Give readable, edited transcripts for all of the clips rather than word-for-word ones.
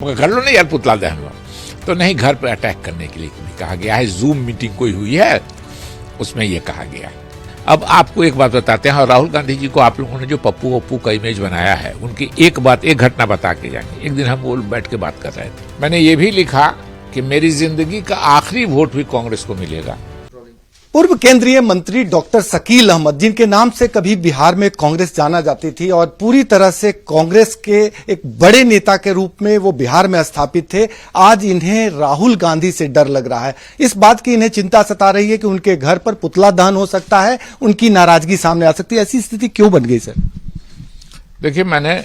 कर लो ना यार पुतला दहन। तो नहीं, घर पर अटैक करने के लिए भी कहा गया है। जूम मीटिंग कोई हुई है उसमें यह कहा गया है। अब आपको एक बात बताते हैं, और राहुल गांधी जी को आप लोगों ने जो पप्पू वप्पू का इमेज बनाया है, उनकी एक घटना बता के जाएंगे। एक दिन हम वो बैठ के बात कर रहे थे, मैंने ये भी लिखा कि मेरी जिंदगी का आखिरी वोट भी कांग्रेस को मिलेगा। पूर्व केंद्रीय मंत्री डॉक्टर शकील अहमद, जिनके नाम से कभी बिहार में कांग्रेस जाना जाती थी और पूरी तरह से कांग्रेस के एक बड़े नेता के रूप में वो बिहार में स्थापित थे, आज इन्हें राहुल गांधी से डर लग रहा है। इस बात की इन्हें चिंता सता रही है कि उनके घर पर पुतला दहन हो सकता है, उनकी नाराजगी सामने आ सकती है। ऐसी स्थिति क्यों बन गई सर? देखिए, मैंने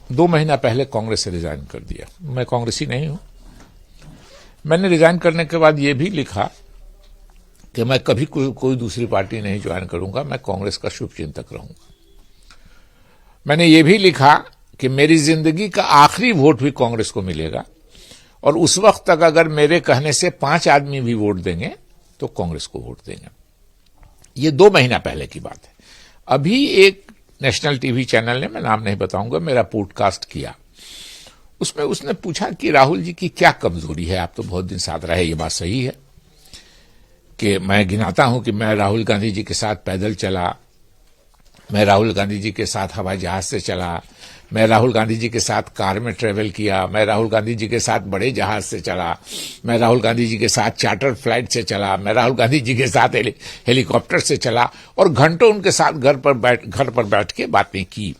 2 महीना पहले कांग्रेस से रिजाइन कर दिया। मैं कांग्रेसी नहीं हूं। मैंने रिजाइन करने के बाद यह भी लिखा कि मैं कभी कोई दूसरी पार्टी नहीं ज्वाइन करूंगा, मैं कांग्रेस का शुभचिंतक रहूंगा। मैंने ये भी लिखा कि मेरी जिंदगी का आखिरी वोट भी कांग्रेस को मिलेगा, और उस वक्त तक अगर मेरे कहने से 5 आदमी भी वोट देंगे तो कांग्रेस को वोट देंगे। ये 2 महीना पहले की बात है। अभी एक नेशनल टीवी चैनल ने, मैं नाम नहीं बताऊंगा, मेरा पॉडकास्ट किया। उसमें उसने पूछा कि राहुल जी की क्या कमजोरी है, आप तो बहुत दिन साथ रहे। ये बात सही है कि मैं गिनाता हूं कि मैं राहुल गांधी जी के साथ पैदल चला, मैं राहुल गांधी जी के साथ हवाई जहाज से चला, मैं राहुल गांधी जी के साथ कार में ट्रेवल किया, मैं राहुल गांधी जी के साथ बड़े जहाज से चला, मैं राहुल गांधी जी के साथ चार्टर फ्लाइट से चला, मैं राहुल गांधी जी के साथ हेलीकॉप्टर से चला, और घंटों उनके साथ घर पर बैठ के बातें की।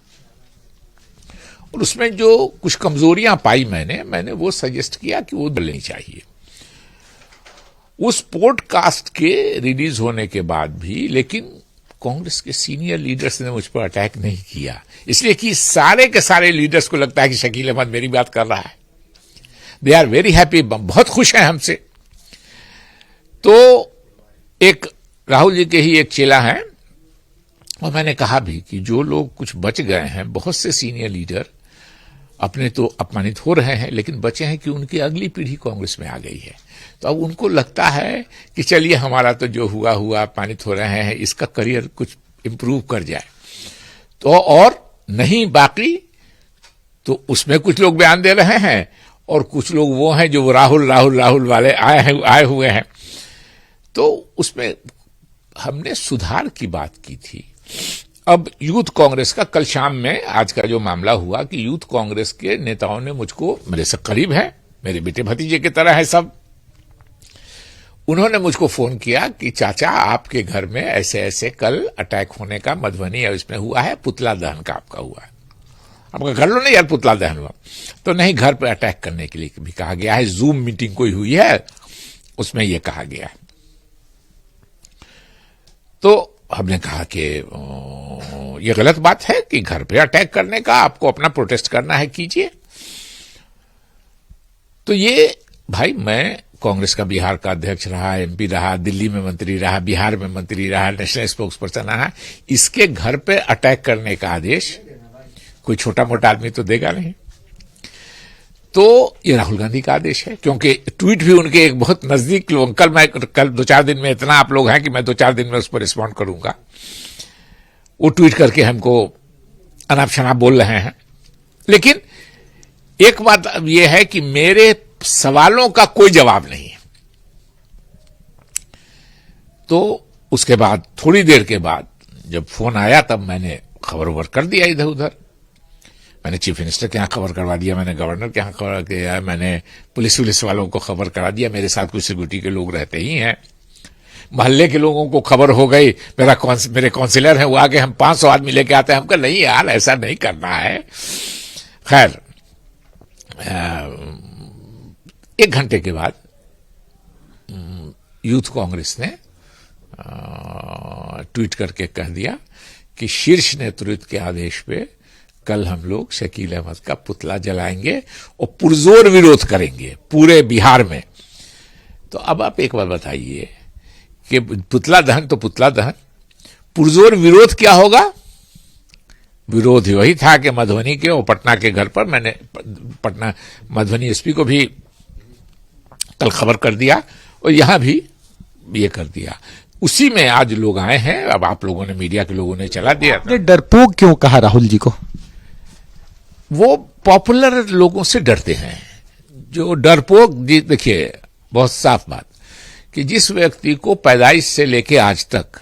और उसमें जो कुछ कमजोरियां पाई मैंने वो सजेस्ट किया कि वो बदलनी चाहिए। उस पॉडकास्ट के रिलीज होने के बाद भी लेकिन कांग्रेस के सीनियर लीडर्स ने मुझ पर अटैक नहीं किया, इसलिए कि सारे के सारे लीडर्स को लगता है कि शकील अहमद मेरी बात कर रहा है। दे आर वेरी हैप्पी, बहुत खुश हैं हमसे। तो एक राहुल जी के ही एक चेला है, और मैंने कहा भी कि जो लोग कुछ बच गए हैं, बहुत से सीनियर लीडर अपने तो अपमानित हो रहे हैं, लेकिन बचे हैं कि उनकी अगली पीढ़ी कांग्रेस में आ गई है। तो अब उनको लगता है कि चलिए हमारा तो जो हुआ अपमानित हो रहे हैं, इसका करियर कुछ इंप्रूव कर जाए। तो और नहीं, बाकी तो उसमें कुछ लोग बयान दे रहे हैं, और कुछ लोग वो हैं जो राहुल वाले आए हुए हैं। तो उसमें हमने सुधार की बात की थी। अब यूथ कांग्रेस का कल शाम में, आज का जो मामला हुआ कि यूथ कांग्रेस के नेताओं ने मुझको, मेरे से करीब है, मेरे बेटे भतीजे की तरह है सब, उन्होंने मुझको फोन किया कि चाचा आपके घर में ऐसे ऐसे कल अटैक होने का मधुबनी इसमें हुआ है, पुतला दहन का आपका हुआ है। आपका कर लो ना यार पुतला दहन हुआ। तो नहीं, घर पर अटैक करने के लिए भी कहा गया है। जूम मीटिंग कोई हुई है उसमें यह कहा गया है। तो हमने कहा कि यह गलत बात है कि घर पे अटैक करने का, आपको अपना प्रोटेस्ट करना है, कीजिए। तो ये भाई, मैं कांग्रेस का बिहार का अध्यक्ष रहा, एमपी रहा, दिल्ली में मंत्री रहा, बिहार में मंत्री रहा, नेशनल स्पोक्स पर्सन रहा। इसके घर पे अटैक करने का आदेश कोई छोटा मोटा आदमी तो देगा नहीं। तो ये राहुल गांधी का आदेश है, क्योंकि ट्वीट भी उनके एक बहुत नजदीक लोग, कल 2-4 दिन में इतना आप लोग हैं कि मैं 2-4 दिन में उस पर रिस्पॉन्ड करूंगा। वो ट्वीट करके हमको अनाप शनाप बोल रहे हैं। लेकिन एक बात अब यह है कि मेरे सवालों का कोई जवाब नहीं है। तो उसके बाद थोड़ी देर के बाद जब फोन आया, तब मैंने खबर कर दिया इधर उधर। मैंने चीफ मिनिस्टर के यहां खबर करवा दिया, मैंने गवर्नर के यहां खबर किया, मैंने पुलिस वालों को खबर करा दिया। मेरे साथ कुछ सिक्योरिटी के लोग रहते ही हैं, मोहल्ले के लोगों को खबर हो गई। मेरे काउंसिलर हैं, वो आगे हम 500 आदमी लेके आते हैं। हमको नहीं यार, ऐसा नहीं करना है। खैर, 1 घंटे के बाद यूथ कांग्रेस ने ट्वीट करके कह दिया कि शीर्ष नेतृत्व के आदेश पे कल हम लोग शकील अहमद का पुतला जलाएंगे और पुरजोर विरोध करेंगे पूरे बिहार में। तो अब आप एक बार बताइए कि पुतला दहन तो पुतला दहन, पुरजोर विरोध क्या होगा? विरोध वही था कि मधुबनी के और पटना के घर पर, मैंने पटना मधुबनी एसपी को भी कल खबर कर दिया, और यहां भी ये कर दिया। उसी में आज लोग आए हैं। अब आप लोगों ने, मीडिया के लोगों ने चला दिया। डरपोक क्यों कहा राहुल जी को? वो पॉपुलर लोगों से डरते हैं। जो डरपोक, देखिए बहुत साफ बात कि जिस व्यक्ति को पैदाइश से लेके आज तक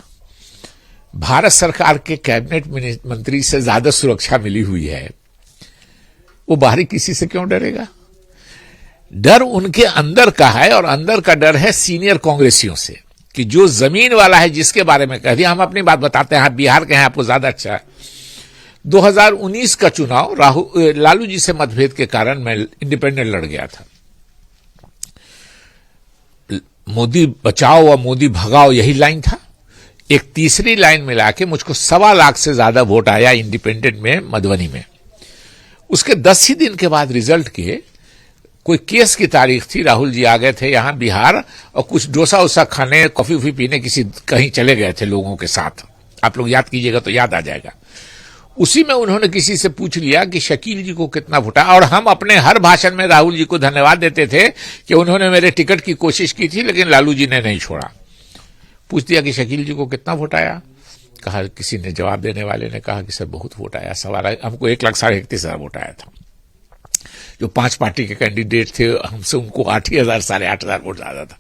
भारत सरकार के कैबिनेट मंत्री से ज्यादा सुरक्षा मिली हुई है, वो बाहरी किसी से क्यों डरेगा? डर उनके अंदर का है, और अंदर का डर है सीनियर कांग्रेसियों से कि जो जमीन वाला है, जिसके बारे में कह दिया। हम अपनी बात बताते हैं, आप बिहार के हैं, आपको ज्यादा अच्छा है। 2019 का चुनाव लालू जी से मतभेद के कारण मैं इंडिपेंडेंट लड़ गया था। मोदी बचाओ और मोदी भगाओ, यही लाइन था। एक तीसरी लाइन मिला के मुझको 1.25 लाख से ज्यादा वोट आया इंडिपेंडेंट में, मधुबनी में। उसके 10 ही दिन के बाद रिजल्ट के कोई केस की तारीख थी, राहुल जी आ गए थे यहां बिहार, और कुछ डोसा वोसा खाने, कॉफी वॉफी पीने कहीं चले गए थे लोगों के साथ। आप लोग याद कीजिएगा तो याद आ जाएगा। उसी में उन्होंने किसी से पूछ लिया कि शकील जी को कितना वोटा, और हम अपने हर भाषण में राहुल जी को धन्यवाद देते थे कि उन्होंने मेरे टिकट की कोशिश की थी, लेकिन लालू जी ने नहीं छोड़ा। पूछ दिया कि शकील जी को कितना वोट आया? कहा, किसी ने जवाब देने वाले ने कहा कि सर बहुत वोट आया, सवाल हमको 1,31,000 वोट आया था। जो 5 पार्टी के कैंडिडेट थे, हमसे उनको 8,000 8,500 वोट ज्यादा था।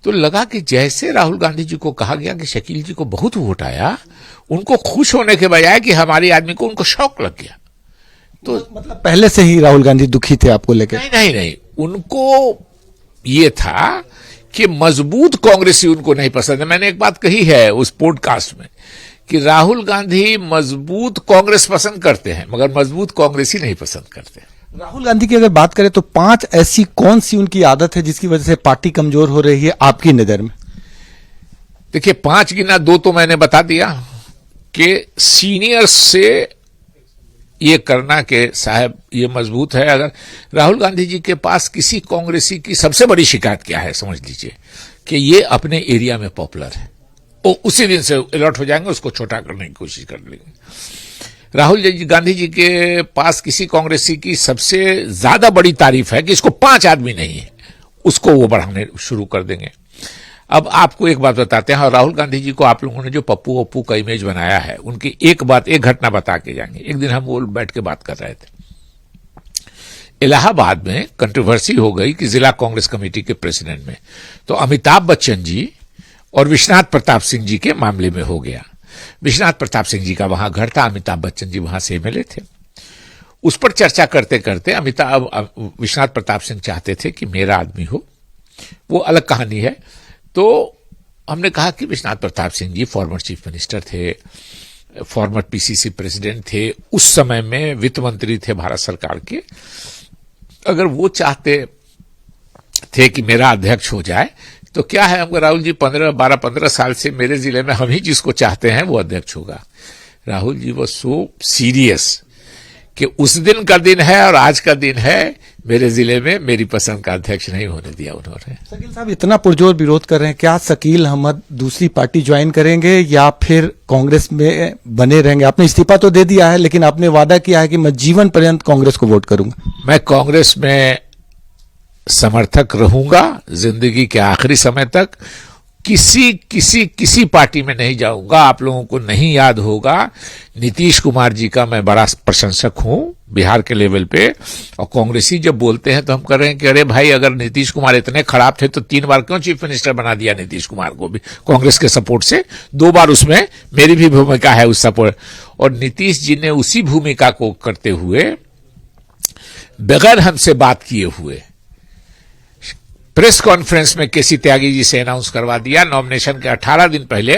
तो लगा कि जैसे राहुल गांधी जी को कहा गया कि शकील जी को बहुत वोट आया, उनको खुश होने के बजाय कि हमारे आदमी को, उनको शौक लग गया। तो मतलब पहले से ही राहुल गांधी दुखी थे आपको लेकर? नहीं, उनको ये था कि मजबूत कांग्रेसी उनको नहीं पसंद है। मैंने एक बात कही है उस पॉडकास्ट में कि राहुल गांधी मजबूत कांग्रेस पसंद करते हैं, मगर मजबूत कांग्रेसी नहीं पसंद करते। राहुल गांधी की अगर बात करें तो 5 ऐसी कौन सी उनकी आदत है जिसकी वजह से पार्टी कमजोर हो रही है आपकी नजर में? देखिए 5 गिना, 2 तो मैंने बता दिया कि सीनियर से ये करना कि साहब ये मजबूत है। अगर राहुल गांधी जी के पास किसी कांग्रेसी की सबसे बड़ी शिकायत क्या है, समझ लीजिए कि ये अपने एरिया में पॉपुलर है, वो उसी दिन से अलर्ट हो जाएंगे, उसको छोटा करने की कोशिश कर लेंगे। राहुल गांधी जी के पास किसी कांग्रेसी की सबसे ज्यादा बड़ी तारीफ है कि इसको 5 आदमी नहीं है, उसको वो बढ़ाने शुरू कर देंगे। अब आपको एक बात बताते हैं, और राहुल गांधी जी को आप लोगों ने जो पप्पू ओप्पू का इमेज बनाया है, उनकी एक घटना बता के जाएंगे। एक दिन हम वो बैठ के बात कर रहे थे, इलाहाबाद में कंट्रोवर्सी हो गई कि जिला कांग्रेस कमेटी के प्रेसिडेंट में, तो अमिताभ बच्चन जी और विश्वनाथ प्रताप सिंह जी के मामले में हो गया। विश्वनाथ प्रताप सिंह जी का वहां घर था, अमिताभ बच्चन जी वहां से एमएलए थे। उस पर चर्चा करते करते विश्वनाथ प्रताप सिंह चाहते थे कि मेरा आदमी हो, वो अलग कहानी है। तो हमने कहा कि Vishwanath Pratap Singh ji former chief minister थे, फॉर्मर पीसीसी प्रेसिडेंट थे, उस समय में वित्त मंत्री थे भारत सरकार के। अगर वो चाहते थे कि मेरा अध्यक्ष हो जाए तो क्या है, हमको राहुल जी 15 साल से मेरे जिले में हम ही जिसको चाहते हैं वो अध्यक्ष होगा। राहुल जी वो सो सीरियस कि उस दिन का दिन है और आज का दिन है, मेरे जिले में मेरी पसंद का अध्यक्ष नहीं होने दिया उन्होंने। शकील साहब इतना पुरजोर विरोध कर रहे हैं, क्या शकील अहमद दूसरी पार्टी ज्वाइन करेंगे या फिर कांग्रेस में बने रहेंगे? आपने इस्तीफा तो दे दिया है, लेकिन आपने वादा किया है कि मैं जीवन पर्यंत कांग्रेस को वोट करूंगा। मैं कांग्रेस में समर्थक रहूंगा जिंदगी के आखिरी समय तक। किसी पार्टी में नहीं जाऊंगा। आप लोगों को नहीं याद होगा, नीतीश कुमार जी का मैं बड़ा प्रशंसक हूं बिहार के लेवल पे, और कांग्रेसी जब बोलते हैं तो हम कर रहे हैं कि अरे भाई अगर नीतीश कुमार इतने खराब थे तो 3 बार क्यों चीफ मिनिस्टर बना दिया नीतीश कुमार को भी कांग्रेस के सपोर्ट से? 2 बार उसमें मेरी भी भूमिका है उस सपोर्ट। और नीतीश जी ने उसी भूमिका को करते हुए बगैर हमसे बात किए हुए प्रेस कॉन्फ्रेंस में केसी त्यागी जी से अनाउंस करवा दिया नॉमिनेशन के 18 दिन पहले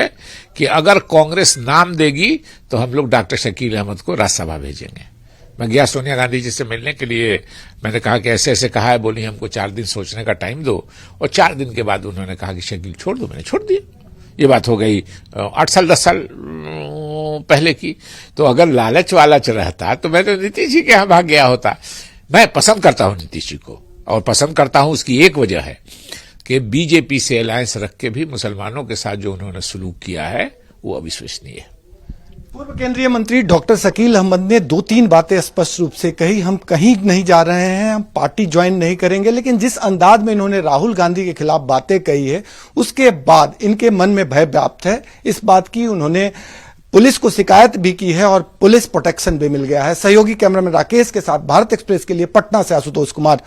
कि अगर कांग्रेस नाम देगी तो हम लोग डॉक्टर शकील अहमद को राज्यसभा भेजेंगे। मैं गया सोनिया गांधी जी से मिलने के लिए, मैंने कहा कि ऐसे ऐसे कहा है, बोली हमको 4 दिन सोचने का टाइम दो, और 4 दिन के बाद उन्होंने कहा कि शकील छोड़ दो। मैंने छोड़ दिया। ये बात हो गई 8 साल 10 साल पहले की। तो अगर लालच वालच रहता तो मैं तो नीतीश जी के यहां भाग गया होता। मैं पसंद करता हूं नीतीश जी को, और पसंद करता हूं उसकी एक वजह है कि बीजेपी से अलायंस रख के भी मुसलमानों के साथ जो उन्होंने सलूक किया है वो अविश्वसनीय है। पूर्व केंद्रीय मंत्री डॉक्टर शकील अहमद ने 2-3 बातें स्पष्ट रूप से कही, हम कहीं नहीं जा रहे हैं, हम पार्टी ज्वाइन नहीं करेंगे। लेकिन जिस अंदाज में इन्होंने राहुल गांधी के खिलाफ बातें कही है, उसके बाद इनके मन में भय व्याप्त है। इस बात की उन्होंने पुलिस को शिकायत भी की है और पुलिस प्रोटेक्शन भी मिल गया है। सहयोगी कैमरामैन राकेश के साथ भारत एक्सप्रेस के लिए पटना से आशुतोष कुमार।